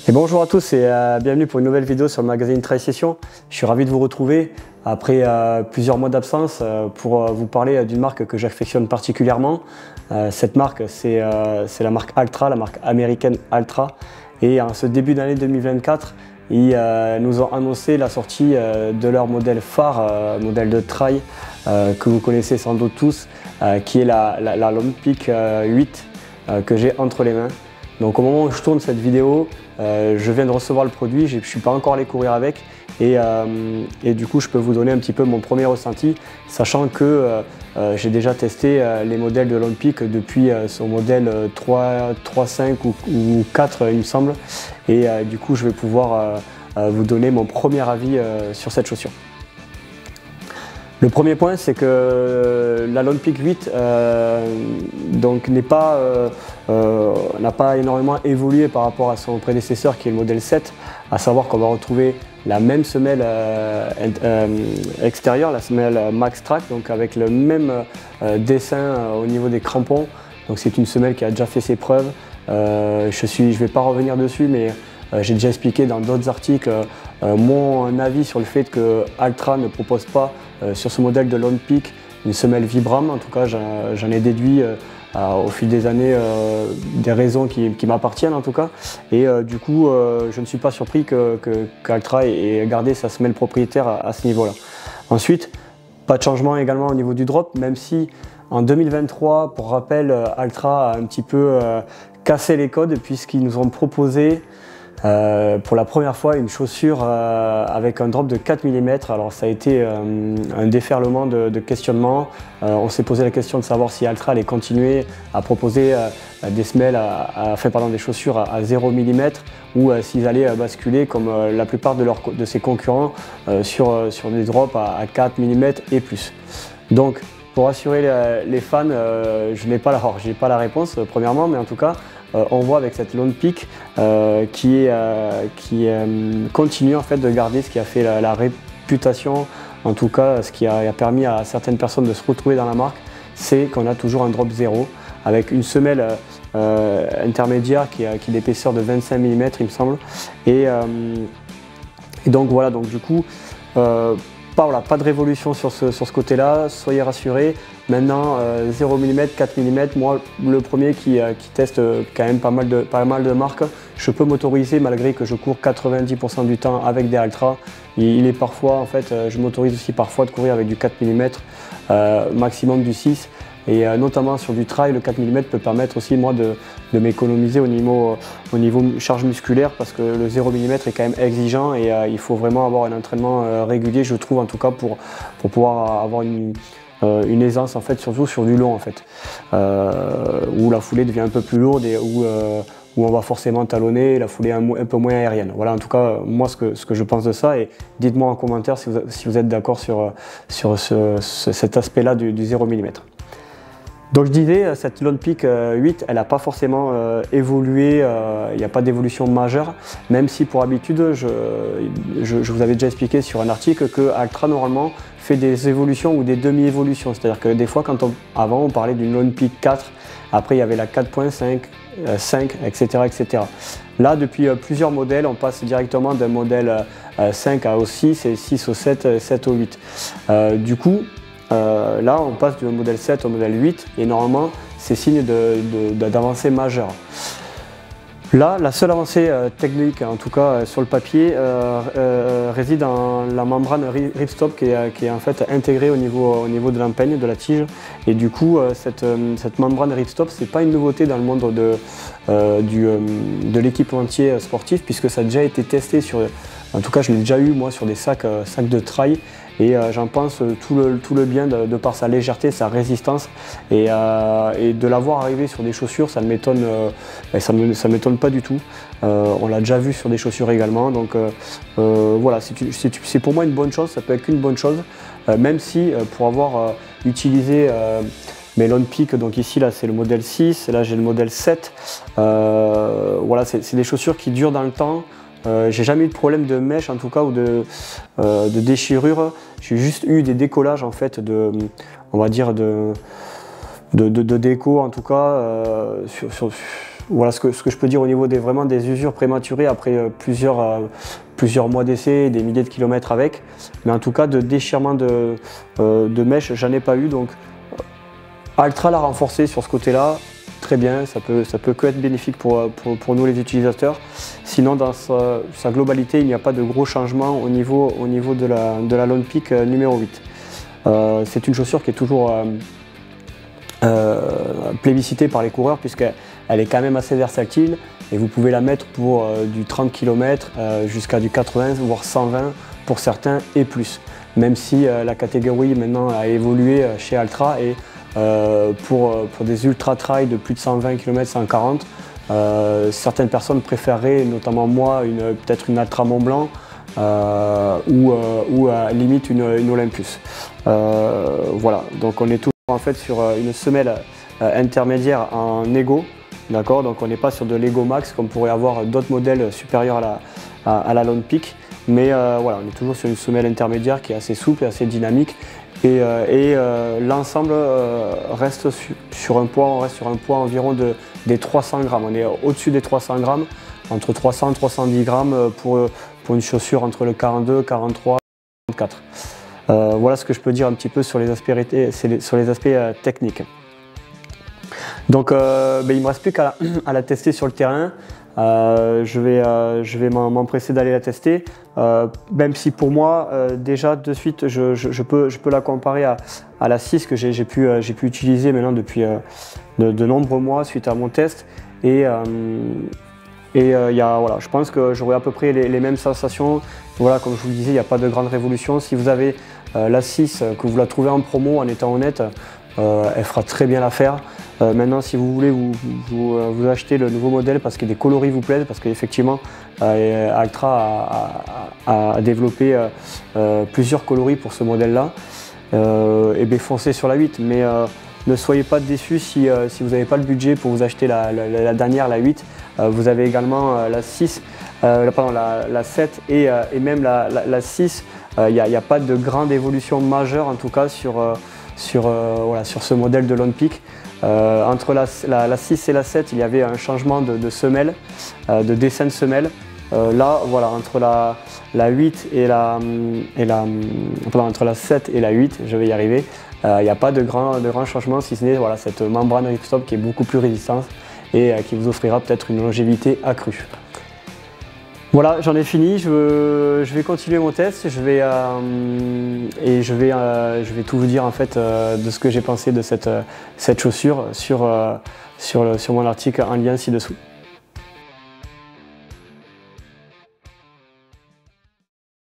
Et bonjour à tous et bienvenue pour une nouvelle vidéo sur le magazine Tri-Session. Je suis ravi de vous retrouver après plusieurs mois d'absence pour vous parler d'une marque que j'affectionne particulièrement. Cette marque, c'est la marque Altra, la marque américaine Altra. Et en ce début d'année 2024, ils nous ont annoncé la sortie de leur modèle phare, modèle de trail que vous connaissez sans doute tous, qui est la Lone Peak 8 que j'ai entre les mains. Donc au moment où je tourne cette vidéo, je viens de recevoir le produit, je ne suis pas encore allé courir avec et du coup je peux vous donner un petit peu mon premier ressenti, sachant que j'ai déjà testé les modèles de Lone Peak depuis son modèle 3.5 ou 4 il me semble, et du coup je vais pouvoir vous donner mon premier avis sur cette chaussure. Le premier point, c'est que la Lone Peak 8 n'a pas énormément évolué par rapport à son prédécesseur qui est le modèle 7, à savoir qu'on va retrouver la même semelle extérieure, la semelle Max Track, donc avec le même dessin au niveau des crampons. Donc c'est une semelle qui a déjà fait ses preuves. Je ne vais pas revenir dessus, mais j'ai déjà expliqué dans d'autres articles mon avis sur le fait que Altra ne propose pas sur ce modèle de Lone Peak une semelle Vibram. En tout cas, j'en ai déduit au fil des années des raisons qui m'appartiennent en tout cas. Et du coup, je ne suis pas surpris qu'Altra ait gardé sa semelle propriétaire à ce niveau-là. Ensuite, pas de changement également au niveau du drop, même si en 2023, pour rappel, Altra a un petit peu cassé les codes puisqu'ils nous ont proposé pour la première fois une chaussure avec un drop de 4 mm. Alors ça a été un déferlement de questionnements. On s'est posé la question de savoir si Altra allait continuer à proposer des semelles, des chaussures à 0 mm ou s'ils allaient basculer comme la plupart de ses concurrents sur des drops à 4 mm et plus. Donc pour rassurer les fans, je n'ai pas la réponse premièrement, mais en tout cas on voit avec cette Lone Peak qui continue en fait de garder ce qui a fait la réputation, en tout cas ce qui a permis à certaines personnes de se retrouver dans la marque, c'est qu'on a toujours un drop 0 avec une semelle intermédiaire qui a l'épaisseur de 25 mm il me semble, et donc voilà, donc du coup pas de révolution sur ce côté-là, soyez rassurés. Maintenant, 0 mm, 4 mm, moi le premier qui teste quand même pas mal de marques, je peux m'autoriser, malgré que je cours 90% du temps avec des Altra, il est parfois, en fait, je m'autorise aussi parfois de courir avec du 4 mm, maximum du 6. Et notamment sur du trail, le 4 mm peut permettre aussi moi de m'économiser au niveau charge musculaire, parce que le 0 mm est quand même exigeant et il faut vraiment avoir un entraînement régulier, je trouve, en tout cas pour pouvoir avoir une aisance en fait, surtout sur du long en fait, où la foulée devient un peu plus lourde et où on va forcément talonner, la foulée un peu moins aérienne. Voilà en tout cas moi ce que je pense de ça, et dites-moi en commentaire si vous êtes d'accord sur cet aspect-là du 0 mm. Donc je disais, cette Lone Peak 8, elle n'a pas forcément évolué, il n'y a pas d'évolution majeure, même si pour habitude, je vous avais déjà expliqué sur un article que Altra normalement fait des évolutions ou des demi-évolutions, c'est-à-dire que des fois avant on parlait d'une Lone Peak 4, après il y avait la 4.5, 5, etc., etc. Là depuis plusieurs modèles, on passe directement d'un modèle 5 au 6 et 6 au 7, 7 au 8. Du coup, là on passe du modèle 7 au modèle 8 et normalement c'est signe d'avancée majeure. Là, la seule avancée technique, en tout cas sur le papier, réside dans la membrane ripstop qui est en fait intégrée au niveau de l'empeigne, de la tige. Et du coup, cette membrane ripstop, c'est pas une nouveauté dans le monde de l'équipementier sportif, puisque ça a déjà été testé sur, en tout cas je l'ai déjà eu moi sur des sacs de trail. Et j'en pense tout le bien de par sa légèreté, sa résistance, et de l'avoir arrivé sur des chaussures, ça ne m'étonne pas du tout. On l'a déjà vu sur des chaussures également, donc voilà, c'est pour moi une bonne chose, ça peut être qu'une bonne chose, même si pour avoir utilisé mes Lone Peak, donc ici là c'est le modèle 6, là j'ai le modèle 7, voilà, c'est des chaussures qui durent dans le temps. J'ai jamais eu de problème de mèche en tout cas ou de déchirure. J'ai juste eu des décollages en fait on va dire de déco en tout cas voilà ce que je peux dire au niveau vraiment des usures prématurées après plusieurs mois d'essai, des milliers de kilomètres avec. Mais en tout cas, de déchirement de mèche, j'en ai pas eu. Donc, Altra l'a renforcé sur ce côté-là. Très bien, ça peut que être bénéfique pour nous les utilisateurs. Sinon, dans sa globalité, il n'y a pas de gros changements au niveau de la Lone Peak numéro 8. C'est une chaussure qui est toujours plébiscitée par les coureurs puisqu'elle est quand même assez versatile et vous pouvez la mettre pour du 30 km jusqu'à du 80 voire 120 pour certains et plus. Même si la catégorie maintenant a évolué chez Altra et pour des ultra trail de plus de 120 km, 140, certaines personnes préféreraient, notamment moi, peut-être une Altra Mont Blanc ou à limite une Olympus. Voilà, donc on est toujours en fait sur une semelle intermédiaire en Ego, d'accord, donc on n'est pas sur de l'Ego Max comme pourrait avoir d'autres modèles supérieurs à la Lone Peak, mais voilà, on est toujours sur une semelle intermédiaire qui est assez souple et assez dynamique. Et l'ensemble reste sur un poids environ des 300 grammes. On est au-dessus des 300 grammes, entre 300 et 310 grammes pour une chaussure entre le 42, 43 et 44. Voilà ce que je peux dire un petit peu sur les aspects techniques. Donc il ne me reste plus qu'à la tester sur le terrain. Je vais m'empresser d'aller la tester, même si pour moi déjà de suite je peux la comparer à la 6 que j'ai pu utiliser maintenant depuis de nombreux mois suite à mon test et voilà, je pense que j'aurai à peu près les mêmes sensations. Voilà, comme je vous le disais, il n'y a pas de grande révolution. Si vous avez la 6, que vous la trouvez en promo, en étant honnête, elle fera très bien l'affaire. Maintenant, si vous voulez vous acheter le nouveau modèle parce que des coloris vous plaisent, parce qu'effectivement Altra a développé plusieurs coloris pour ce modèle-là, et bien foncez sur la 8. Mais ne soyez pas déçus si vous n'avez pas le budget pour vous acheter la dernière, la 8. Vous avez également la 6, la 7 et même la 6. Il n'y a pas de grande évolution majeure en tout cas sur ce modèle de Lone Peak. Entre la 6 et la 7, il y avait un changement de semelle, de dessin de semelle. Là, voilà, entre la 8 et entre la 7 et la 8, je vais y arriver, il n'y a pas de grand changement, si ce n'est voilà, cette membrane ripstop qui est beaucoup plus résistante et qui vous offrira peut-être une longévité accrue. Voilà, j'en ai fini, je vais continuer mon test, je vais tout vous dire en fait de ce que j'ai pensé de cette chaussure sur mon article en lien ci-dessous.